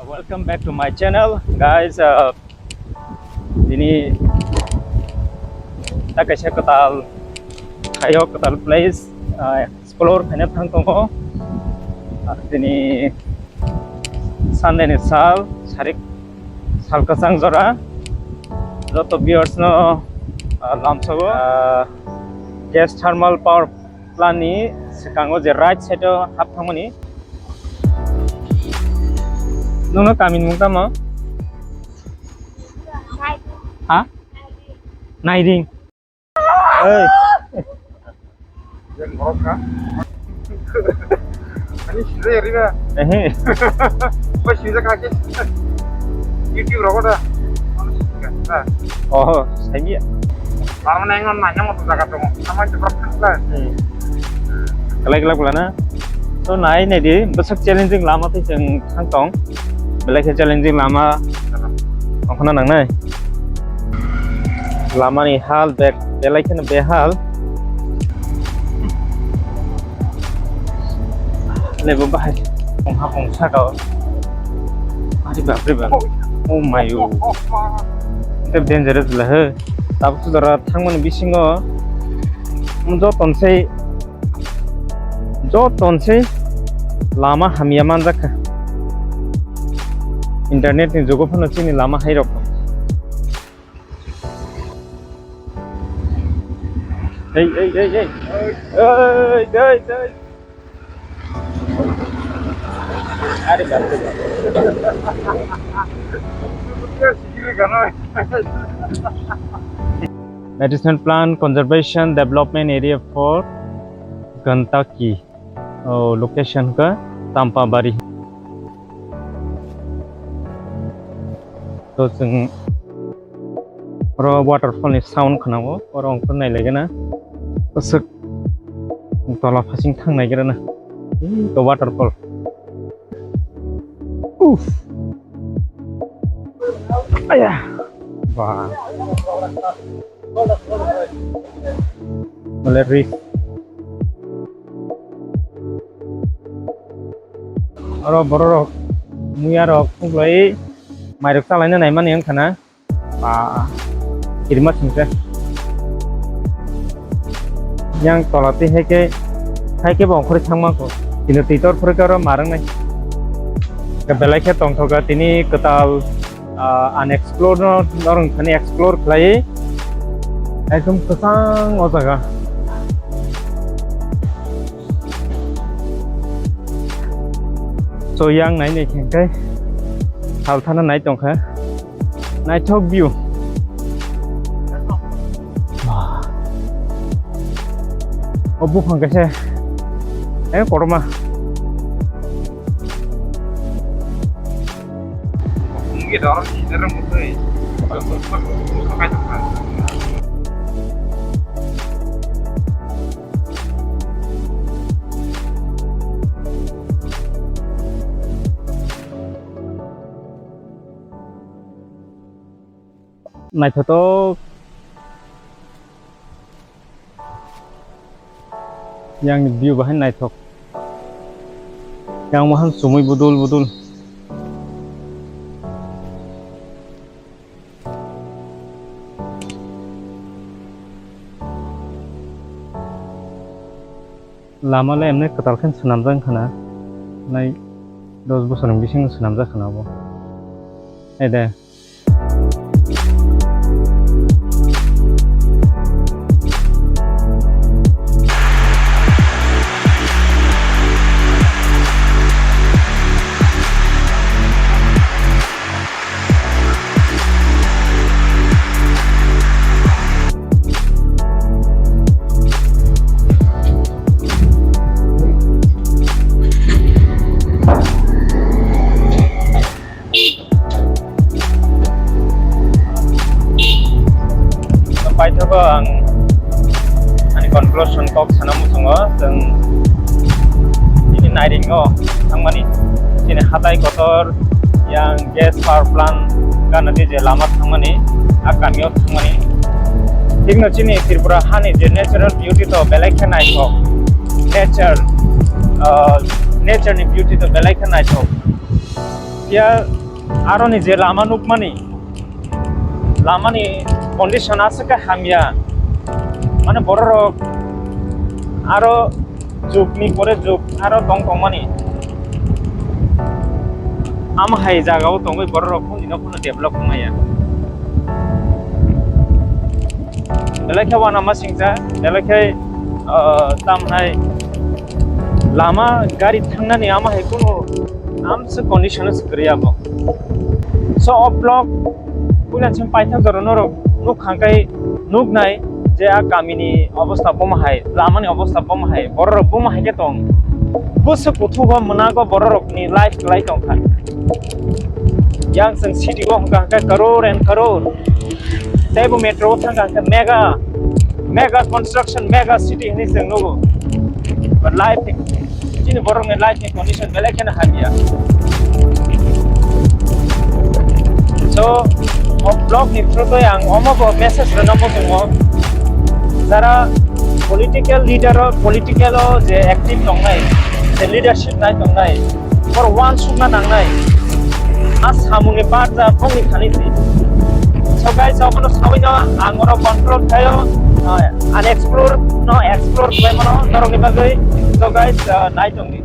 Welcome back to my channel, guys. Ini tak kasih ketal, kayo ketal place explore banyak thang tongo. Ini Sunday ni sal, sarik sal kasang zora. Joto viewers no lamsogo gas thermal power plant ni sekango je right side hap thangmani. Nung kamin mong tama? Ha? Nairing. Ay. Yan morok ka? Ani size yari ba? Eh. Ba size ka ke? YouTube ro da. Oh, sabi ya. Parang nengon nanya mo sa kato mo. Sama cepat lah. Kalai pula na. So nai ne di besak challenging lama ti jeng thangtong. Belai challenging lama. Okhana nang nai. Lama ni hal back belai kan behal. Level bahai. Pong sa ka. Ari bapre bap. Oh my god. Itu dangerous lah he. Tapi saudara thangman bisingo. Jo tonsei lama hamia manjaka. Internet ni jogo phano chini lama hai rok. Hey. Hey. Ari bapre. Medicinal plant conservation development area for Gantaki. Oh, location ka Tampa Bari. So jeng ro waterfall ni sound khanago orong khon nai lege na. Sek tola phasing thang nai gera na. To waterfall. Uff. Ayah. Wah. Mulai reef. Oro borok muyarok funglai mairok salai na naiman yang kana. Kirimat singse. Yang tolati heke bongkhori thangma ko. Tino titor phurkaro marang nai. Belai ke tongthoga tini ketal unexplored norong khani explore khlai ekdom kesang o jaga so yang nai nei khengkai hal thana nai tongkha nai thok view obu phangkaise koroma Mungkin orang di dalam motor ini. Nai photo yang view bahan nai thok yang mahan sumui budul lama le emne ketalkan senamjang khana nai 10 bosor ni bising senamjak khana bo ede ang ani conclusion kok sanamu songo jeng ini nairingo thangmani ini hatai kotor yang gas power plant kana de je lama thangmani akamio thangmani tingno chini tripura hani je natural beauty to belai khanai thok nature ni beauty to belai khanai thok ya aro ni je lama nukmani lamani condition আছে কা হামিয়া মানে বড় rock আরো যুগনি পরে যুগ আরো দং দং মানে আম high জায়গাও দং বড় রক কোন দিন কোন ডেভেলপ মাইয়া বেলাকে ওয়ানা মা সিংজা বেলাকে তাম হাই লামা গাড়ি থাংনানি আমা হাই কোন আমসে কন্ডিশন গরিয়াবো সো অফ ব্লক বুলাছেন পাইথা জরনর নুক খাঙ্কাই নুক নাই যে আ গামিনি অবস্থা বমাহাই লামানি অবস্থা বমাহাই বড় রক বমাহাই কে দং বসে কুথুবা মনাগো বড় রকনি লাইফ লাই দং খা yang sing city go hangka crore and crore taibu metro thangka mega construction mega city ni sing no but life jini borong life condition belakena habia so of blog ni throto yang omo message na mo mo jara political leader political je active dong nai je leadership nai dong nai for one sugna nang nai as hamune barja phongni khanisi so guys okono sabai na angoro control thayo unexplore no explore kai mano dorong ni bagai so guys nai tongi